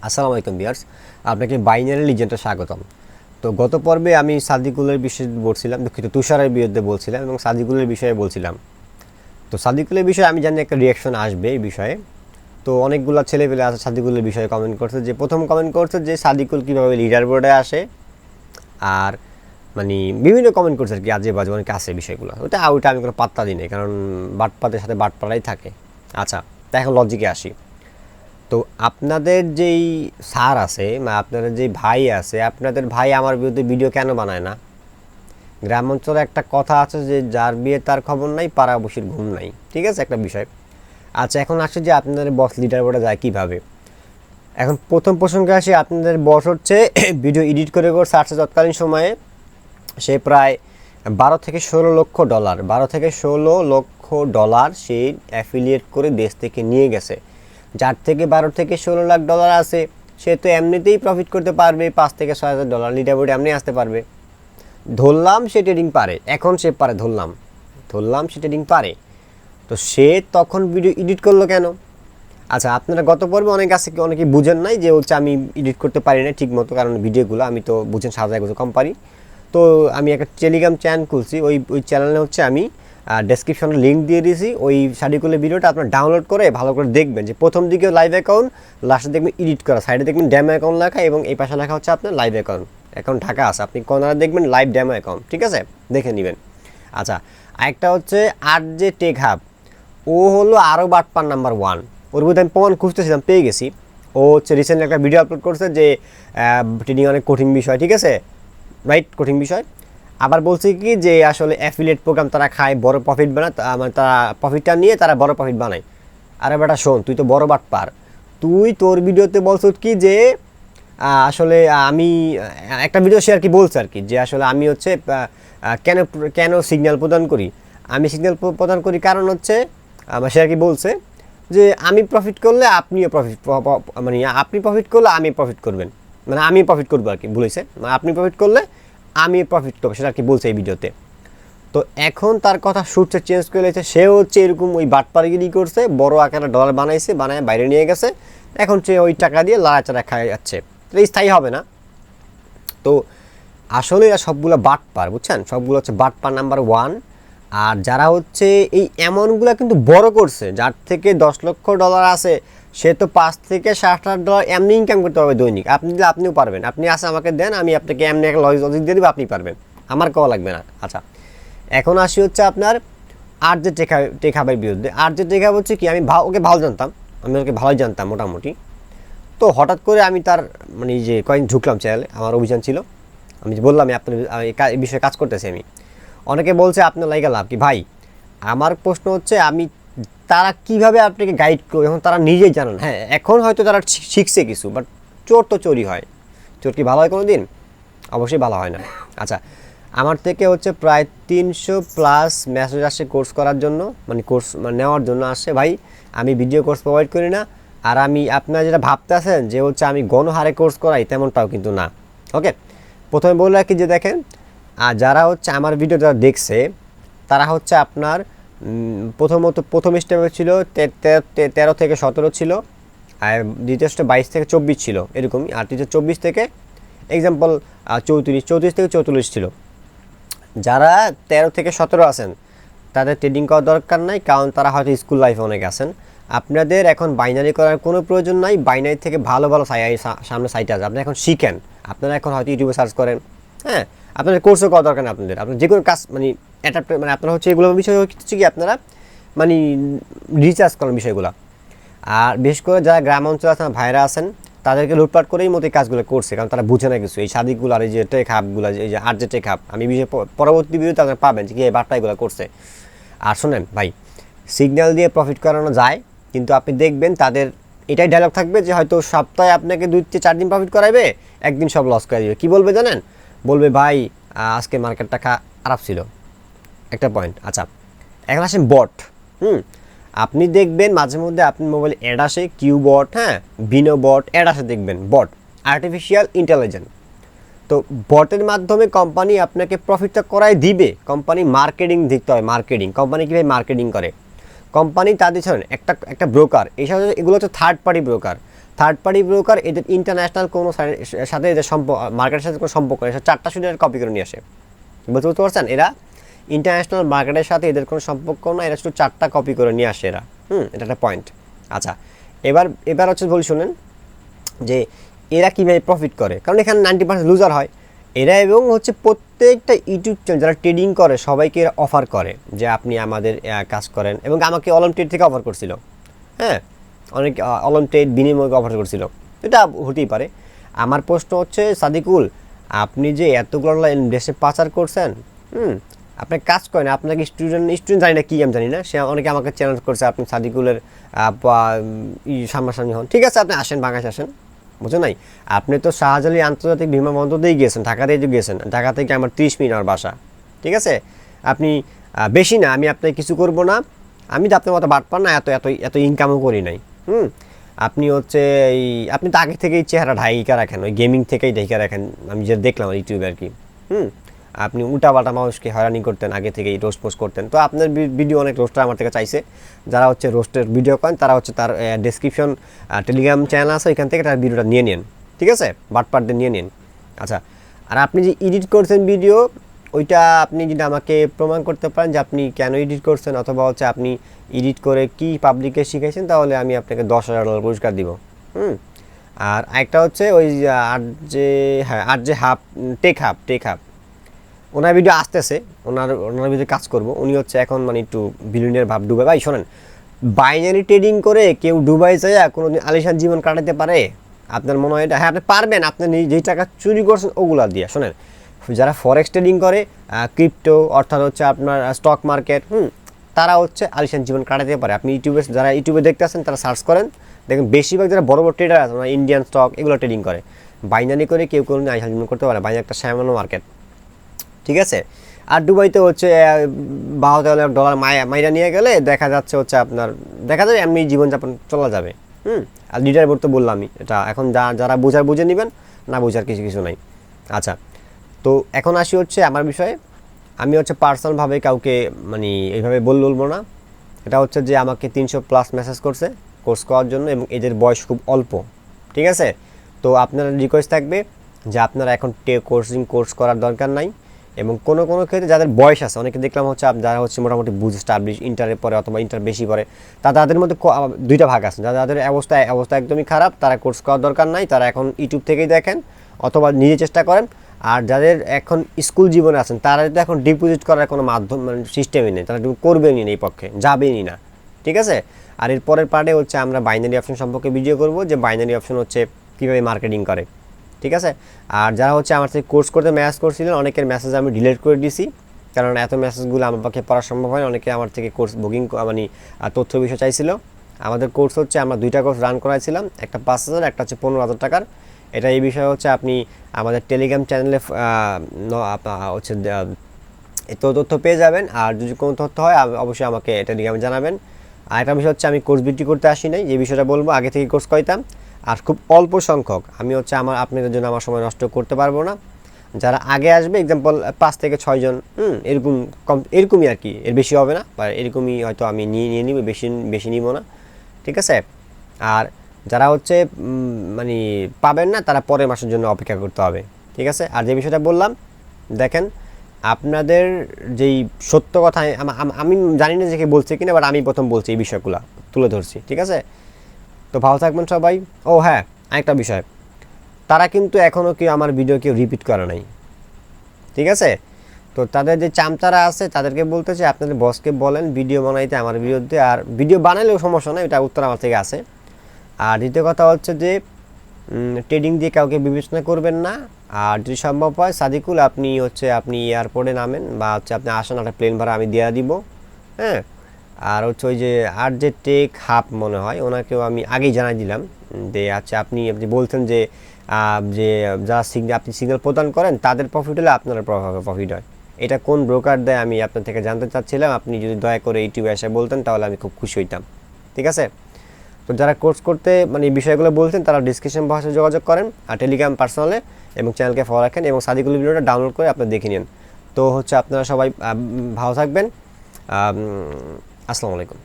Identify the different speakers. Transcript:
Speaker 1: আসসালামু আলাইকুম ভিউয়ার্স, আপনাকে বাইনারি লিজেন্ডে স্বাগতম। তো গত পর্বে আমি সাদিকুলের বিষয়ে বলছিলাম, দুঃখিত তুষারের বিরুদ্ধে বলছিলাম এবং সাদিকুলের বিষয়ে বলছিলাম। তো সাদিকুলের বিষয়ে আমি জানি একটা রিয়াকশন আসবে এই বিষয়ে। তো অনেকগুলো ছেলেপেলে আছে সাদিকুলের বিষয়ে কমেন্ট করছে, যে প্রথম কমেন্ট করছে যে সাদিকুল কীভাবে লিডার বোর্ডে আসে, আর মানে বিভিন্ন কমেন্ট করছে আর কি, আজে বাজে অনেক আছে বিষয়গুলো। ওটা আমি কোনো পাত্তা দিই নাই, কারণ বাটপাতের সাথে বাটপাড়াই থাকে। আচ্ছা, তাই এখন লজিকে আসি। তো আপনাদের যেই স্যার আছে বা আপনাদের যেই ভাই আছে, আপনাদের ভাই আমার বিরুদ্ধে ভিডিও কেন বানায় না? গ্রাম অঞ্চলে একটা কথা আছে যে যার বিয়ে তার খবর নাই, পাড়া বসির ঘুম নাই, ঠিক আছে, একটা বিষয়। আচ্ছা, এখন আসছে যে আপনাদের বস লিডার বোর্ডে যায় কীভাবে। এখন প্রথম প্রসঙ্গে আসি, আপনাদের বস হচ্ছে ভিডিও এডিট করে আসছে তৎকালীন সময়ে সে প্রায় 12 থেকে 16 লক্ষ ডলার সে অ্যাফিলিয়েট করে দেশ থেকে নিয়ে গেছে। যার থেকে 12 থেকে 16 লাখ ডলার আছে সে তো এমনিতেই প্রফিট করতে পারবে, 5 থেকে 6 হাজার ডলার লিডার বোর্ডে এমনি আসতে পারবে। ধরলাম সে ট্রেডিং পারে, এখন সে পারে, ধরলাম সে ট্রেডিং পারে, তো সে তখন ভিডিও এডিট করলো কেন? আচ্ছা, আপনারা গত পর্বে অনেকে বুঝেন নাই যে হচ্ছে আমি এডিট করতে পারি না ঠিক মতো, কারণ ভিডিওগুলো আমি তো বুঝেন সাজায় কম পারি। তো আমি একটা টেলিগ্রাম চ্যানেল খুলছি, ওই চ্যানেলে হচ্ছে আমি ডেসক্রিপশনে লিঙ্ক দিয়ে দিয়েছি। ওই শাড়িগুলোর ভিডিওটা আপনার ডাউনলোড করে ভালো করে দেখবেন, যে প্রথম দিকে লাইভ অ্যাকাউন্ট, লাস্টে দেখবেন এডিট করা, সাইডে দেখবেন ড্যামো অ্যাকাউন্ট লেখা এবং এই পাশে লেখা হচ্ছে আপনার লাইভ অ্যাকাউন্ট ঢাকা আছে, আপনি কর্নারে দেখবেন লাইভ ড্যামো অ্যাকাউন্ট, ঠিক আছে, দেখে নেবেন। আচ্ছা, আরেকটা হচ্ছে যে টেক হাব, ও হলো আরও বাটপার নাম্বার 1। ওর মধ্যে আমি প্রমাণ খুঁজতেছিলাম, পেয়ে গেছি। ও হচ্ছে রিসেন্টলি একটা ভিডিও আপলোড করছে যে ট্রেডিং অনেক কঠিন বিষয়, ঠিক আছে, রাইট, কঠিন বিষয়। আবার বলছি কি যে আসলে অ্যাফিলিয়েট প্রোগ্রাম তারা খায়, বড় প্রফিট বানায়, মানে তারা প্রফিটটা নিয়ে তারা বড় প্রফিট বানায়। আরে বেটা শোন, তুই তো বড় বাটপার, তুই তোর ভিডিওতে বলছ কি যে আসলে আমি একটা ভিডিও শেয়ার কি বলছে আর কি, যে আসলে আমি হচ্ছে কেন কেন সিগন্যাল প্রদান করি। আমি সিগন্যাল প্রদান করি কারণ হচ্ছে আমার শেয়ার কি বলছে যে আমি প্রফিট করলে আপনিও প্রফিট, মানে আপনি প্রফিট করলে আমি প্রফিট করবেন, মানে আমি প্রফিট করবো আর কি, বলেছে, মানে আপনি প্রফিট করলে আমি প্রফিট করবো, সেটা আর কি বলছে এই ভিডিওতে। তো এখন তার কথা শুটটা চেঞ্জ করে নিয়েছে, সে হচ্ছে এরকম ওই বাটপাড়িগিরি করছে, বড় আকারে ডলার বানাইছে, বানায় বাইরে নিয়ে গেছে, এখন সে ওই টাকা দিয়ে লাড়াচাড়া খায় যাচ্ছে, তো স্থায়ী হবে না। তো আসলে এরা সবগুলো বাটপার, বুঝছেন, সবগুলো হচ্ছে বাটপার নাম্বার 1। আর যারা হচ্ছে এই অ্যামাউন্টগুলো কিন্তু বড় করছে, যার থেকে 10 লক্ষ ডলার আছে সে তো 5 থেকে 7 লাখ ডলার এমনি ইনকাম করতে পারবে দৈনিক। আপনি দিলে আপনিও পারবেন, আপনি আসে আমাকে দেন, আমি আপনাকে এমনি একটা লজিক দিয়ে দেবো, আপনি পারবেন, আমার কওয়া লাগবে না। আচ্ছা, এখন আসি হচ্ছে আপনার যে টেকহাবের বিরুদ্ধে। যে টেকহাব হচ্ছে কি, আমি ওকে ভালো জানতাম, আমি ওকে ভালোই জানতাম মোটামুটি। তো হঠাৎ করে আমি তার মানে যে কয়েকদিন ঢুকলাম চ্যানেলে, আমার অভিযান ছিল, আমি বললাম আপনার এই বিষয়ে কাজ করতেছি আমি। অনেকে বলছে আপনার লাইগা লাভ কি ভাই। আমার প্রশ্ন হচ্ছে তারা কিভাবে আপনাকে গাইড করবে, এখন তারা নিজেই জানেন। হ্যাঁ, এখন হয়তো তারা শিখছে কিছু, বাট চোর তো চোরই হয়, চোর কি ভালো হয় কোনো দিন? অবশ্যই ভালো হয় না। আচ্ছা, আমার থেকে হচ্ছে প্রায় 300+ মেসেজ আসে কোর্স করার জন্য, মানে কোর্স নেওয়ার জন্য আসে। ভাই, আমি ভিডিও কোর্স প্রোভাইড করি না, আর আমি আপনারা যেটা ভাবতে আছেন যে হচ্ছে আমি গণহারে কোর্স করাই, তেমনটাও কিন্তু না। ওকে, প্রথমে বলে রাখি যে দেখেন, আর যারা হচ্ছে আমার ভিডিও যারা দেখছে তারা হচ্ছে আপনার প্রথম স্টেপে ছিল 13 থেকে 17 ছিল, আর দ্বিতীয় স্টেপ 22 থেকে 24 ছিল এরকমই, আর তৃতীয় 24 থেকে এক্সাম্পল 34 থেকে 44 ছিল। যারা 13 থেকে 17 আছেন তাদের ট্রেডিং করার দরকার নাই, কারণ তারা হয়তো স্কুল লাইফে অনেক আছেন। আপনাদের এখন বাইনারি করার কোনো প্রয়োজন নাই, বাইনারি থেকে ভালো ভালো সামনে সাইট আছে, আপনি এখন শিখেন। আপনারা এখন হয়তো ইউটিউবে সার্চ করেন, হ্যাঁ, আপনাদের কোর্সও করা দরকার নেই, আপনার যে কোনো কাজ মানে মানে আপনারা হচ্ছে এগুলো বিষয় হচ্ছে কি আপনারা মানে রিচার্জ করেন বিষয়গুলো। আর বিশেষ করে যারা গ্রাম অঞ্চলে আছেন, ভাইরা আছেন, তাদেরকে লুটপাট করেই মতো এই কাজগুলো করছে, কারণ তারা বুঝে না কিছু। এই সাদিকগুলো আর এই যে টেক হাবগুলো, এই যে যে টেক হাব, আমি পরবর্তী ভিডিওতে আপনারা পাবেন যে কি এই বার্তা এগুলো করছে। আর শোনেন ভাই, সিগন্যাল দিয়ে প্রফিট করানো যায়, কিন্তু আপনি দেখবেন তাদের এটাই ডায়লগ থাকবে যে হয়তো সপ্তাহে আপনাকে 2-4 দিন প্রফিট করাইবে, একদিন সব লস করে দিবে। কী বলবে জানেন? বলবে ভাই আজকে মার্কেটটা খারাপ ছিল, একটা পয়েন্ট। আচ্ছা, এখন আসেন বট। আপনি দেখবেন মাঝে মধ্যে আপনি মোবাইলে অ্যাড আসে, কিউ বট, হ্যাঁ, বিনো বট অ্যাড আসে, দেখবেন বট, আর্টিফিশিয়াল ইন্টেলিজেন্স। তো বটের মাধ্যমে কোম্পানি আপনাকে প্রফিটটা করাই দিবে। কোম্পানি মার্কেটিং দেখতে হয়, মার্কেটিং, কোম্পানি কীভাবে মার্কেটিং করে। কোম্পানি তাদের ছাড়েন একটা ব্রোকার, এসব এগুলো হচ্ছে third party broker. Third party broker এদের ইন্টারন্যাশনাল কোনো সাথে এদের মার্কেটের সাথে কোনো সম্পর্ক নেই, চারটা শুধু কপি করে নিয়ে আসে। বুঝতে পারছেন, এরা ইন্টারন্যাশনাল মার্কেটের সাথে এদের কোনো সম্পর্ক না, এরা শুধু চারটা কপি করে নিয়ে আসে এরা। এটা একটা পয়েন্ট। আচ্ছা, এবার হচ্ছে বলি শুনেন যে এরা কীভাবে প্রফিট করে, কারণ এখানে 90% লুজার হয় এরা, এবং হচ্ছে প্রত্যেকটা ইউটিউব চ্যানেল যারা ট্রেডিং করে সবাইকে এরা অফার করে যে আপনি আমাদের কাজ করেন, এবং আমাকে অলম ট্রেড থেকে অফার করছিল। হ্যাঁ, অনেক অলম ট্রেড বিনিময়ে অফার করছিল, এটা হতেই পারে। আমার প্রশ্ন হচ্ছে সাদিকুল, আপনি যে এতগুলো দেশে পাচার করছেন, আপনি কাজ করেন, আপনাকে স্টুডেন্ট জানি না কি আমি জানি না, সে অনেকে আমাকে চ্যালেঞ্জ করছে আপনি সাদিকুলের সামনাসামনি হন, ঠিক আছে আপনি আসেন, বাংলাদেশে আসেন, বুঝো নাই। আপনি তো শাহজালাল আন্তর্জাতিক বিমানবন্দর দিয়ে গিয়েছেন, ঢাকাতেই গিয়েছেন, ঢাকা থেকে আমার 30 মিনিট আমার বাসা, ঠিক আছে। আপনি বেশি না, আমি আপনাকে কিছু করব না, আমি তো আপনার মতো বাটপার না, এত এত এত ইনকামও করি নাই। আপনি হচ্ছে আপনি তো আগে থেকেই চেহারা ঢাইকা রাখেন, ওই গেমিং থেকেই ঢাইকা রাখেন, আমি যে দেখলাম ইউটিউবে আর কি। আপনি উল্টাপাল্টা মানুষকে হয়রানি করতেন, আগে থেকেই রোস্ট পোস্ট করতেন, তো আপনার ভিডিও অনেক রোস্টার আমার থেকে চাইছে, যারা হচ্ছে রোস্টের ভিডিও করেন তারা হচ্ছে তার ডেসক্রিপশন টেলিগ্রাম চ্যানেল আছে ওইখান থেকে তার ভিডিওটা নিয়ে নিন, ঠিক আছে, বাটপারদের নিয়ে নিন। আচ্ছা, আর আপনি যে এডিট করছেন ভিডিও, ওইটা আপনি যদি আমাকে প্রমাণ করতে পারেন যে আপনি কেন এডিট করছেন, অথবা হচ্ছে আপনি এডিট করে কি পাবলিকে শিখাইছেন, তাহলে আমি আপনাকে $10,000 পুরস্কার দিব। আর একটা হচ্ছে ওই আর যে টেক হাব ওনার ভিডিও আসতেছে, ওনার ভিডিও কাজ করব, উনি হচ্ছে এখন মানে একটু বিলিয়নের ভাব ডুবে। ভাই শোনেন, বাইনারি ট্রেডিং করে কেউ ডুবাই যায় কোনোদিন আলিশান জীবন কাটাতে পারে? আপনার মনে হয় এটা? হ্যাঁ, আপনি পারবেন, আপনি যেই টাকা চুরি করছেন ওগুলা দিয়ে। শোনেন, যারা ফরেক্স ট্রেডিং করে, ক্রিপ্টো অর্থাৎ হচ্ছে আপনার স্টক মার্কেট, তারা হচ্ছে আলিশান জীবন কাটাতে পারে। আপনি যারা ইউটিউবে দেখতে আসেন তারা সার্চ করেন, দেখেন বেশিরভাগ যারা বড় বড় ট্রেডার আছে, ইন্ডিয়ান স্টক এগুলো ট্রেডিং করে, বাইনারি করে কেউ কোনোদিন আলিশান জীবন করতে পারে? বাইনারি একটা সামান্য মার্কেট, ঠিক আছে। আর দুবাইতে হচ্ছে $12,000 মাইরা নিয়ে গেলে দেখা যাচ্ছে হচ্ছে আপনার দেখা যায় এমনি জীবনযাপন চলা যাবে। আর লিডার বোর্ড তো বললামই, এটা এখন যারা বোঝার বুঝে নেবেন, না বোঝার কিছু নাই। আচ্ছা, তো এখন আসি হচ্ছে আমার বিষয়ে। আমি হচ্ছে পার্সোনালভাবে কাউকে মানে এইভাবে বলবো না। এটা হচ্ছে যে আমাকে 300+ মেসেজ করছে কোর্স করার জন্য, এবং এদের বয়স খুব অল্প, ঠিক আছে। তো আপনার রিকোয়েস্ট থাকবে যে আপনারা এখন কোর্স করার দরকার নাই, এবং কোনো ক্ষেত্রে যাদের বয়স আছে, অনেকে দেখলাম হচ্ছে যারা হচ্ছে মোটামুটি বুঝে স্টাবলিশ, ইন্টারের পরে অথবা ইন্টার বেশি পরে, তাদের মধ্যে দুইটা ভাগ আছে। যাদের অবস্থা একদমই খারাপ, তারা কোর্স করার দরকার নাই, তারা এখন ইউটিউব থেকেই দেখেন অথবা নিজে চেষ্টা করেন। আর যাদের এখন স্কুল জীবনে আছেন, তারা তো এখন ডিপোজিট করার কোনো মাধ্যম মানে সিস্টেমই নেই, তারা করবেনই না, এই পক্ষে যাবেনই না, ঠিক আছে। আর এর পরের পার্টে হচ্ছে আমরা বাইনারি অপশন সম্পর্কে ভিডিও করব, যে বাইনারি অপশন হচ্ছে কীভাবে মার্কেটিং করে, ঠিক আছে। আর যারা হচ্ছে আমার থেকে কোর্স করতে মেসেজ করছিলেন, অনেকের মেসেজ আমি ডিলিট করে দিয়েছি, কারণ এত মেসেজগুলো আমার পক্ষে পড়া সম্ভব হয়। অনেকে আমার থেকে কোর্স বুকিং মানে তথ্য বিষয় চাইছিল। আমাদের কোর্স হচ্ছে আমরা 2টা কোর্স রান করাইছিলাম, একটা 5,000, একটা হচ্ছে 15,000 টাকার। এটা এই বিষয়ে হচ্ছে আপনি আমাদের টেলিগ্রাম চ্যানেলে হচ্ছে তথ্য পেয়ে যাবেন। আর যদি কোনো তথ্য হয় অবশ্যই আমাকে টেলিগ্রামে জানাবেন। আর একটা বিষয় হচ্ছে আমি কোর্স বিক্রি করতে আসি নাই, এই বিষয়টা বলবো, আগে থেকে কোর্স করাইতাম, আর খুব অল্প সংখ্যক। আমি হচ্ছে আপনাদের জন্য আমার সময় নষ্ট করতে পারবো না। যারা আগে আসবে, এক্সাম্পল 5 থেকে 6 জন, এরকমই আর কি, এর বেশি হবে না, বা এরকমই হয়তো আমি নিয়ে নিব, বেশি নিব না, ঠিক আছে। আর যারা হচ্ছে মানে পাবেন না, তারা পরের মাসের জন্য অপেক্ষা করতে হবে, ঠিক আছে। আর যে বিষয়টা বললাম, দেখেন আপনাদের যেই সত্য কথা, আমি জানি না যে কে বলছে কিনা, বাট আমি প্রথম বলছি, এই বিষয়গুলো তুলে ধরছি, ঠিক আছে। তো ভালো থাকবেন সবাই। ও হ্যাঁ, আরেকটা বিষয়, তারা কিন্তু এখনও কেউ আমার ভিডিও রিপিট করে নাই, ঠিক আছে। তো তাদের যে চামচারা আছে তাদেরকে বলতে চাই, আপনাদের বসকে বলেন ভিডিও বানাইতে আমার বিরুদ্ধে, আর ভিডিও বানাইলেও সমস্যা নেই, এটা উত্তর আমার থেকে আসে। আর দ্বিতীয় কথা হচ্ছে যে ট্রেডিং দিয়ে কাউকে বিবেচনা করবেন না। আর যদি সম্ভব হয় সাদিকুল, আপনি এয়ারপোর্টে নামেন, বা হচ্ছে আপনি আসেন, একটা প্লেন ভাড়া আমি দিয়ে দিব, হ্যাঁ। আর হচ্ছে ওই যে আর যে টেক হাব মনে হয়, ওনাকেও আমি আগেই জানাই দিলাম যে আচ্ছা আপনি বলছেন যে যারা আপনি সিগন্যাল প্রদান করেন তাদের প্রফিট হলে আপনার প্রফিট হয়। এটা কোন ব্রোকার দেয় আমি আপনার থেকে জানতে চাচ্ছিলাম। আপনি যদি দয়া করে ইউটিউবে এসে বলতেন তাহলে আমি খুব খুশি হইতাম, ঠিক আছে। তো যারা কোর্স করতে মানে এই বিষয়গুলো বলছেন, তারা ডিসক্রিপশন বক্সে যোগাযোগ করেন, আর টেলিগ্রাম পার্সোনালে, এবং চ্যানেলকে ফলো রাখেন, এবং সাদিকুল ভিডিওটা ডাউনলোড করে আপনারা দেখে নিন। তো হচ্ছে আপনারা সবাই ভালো থাকবেন। আসসালামু আলাইকুম।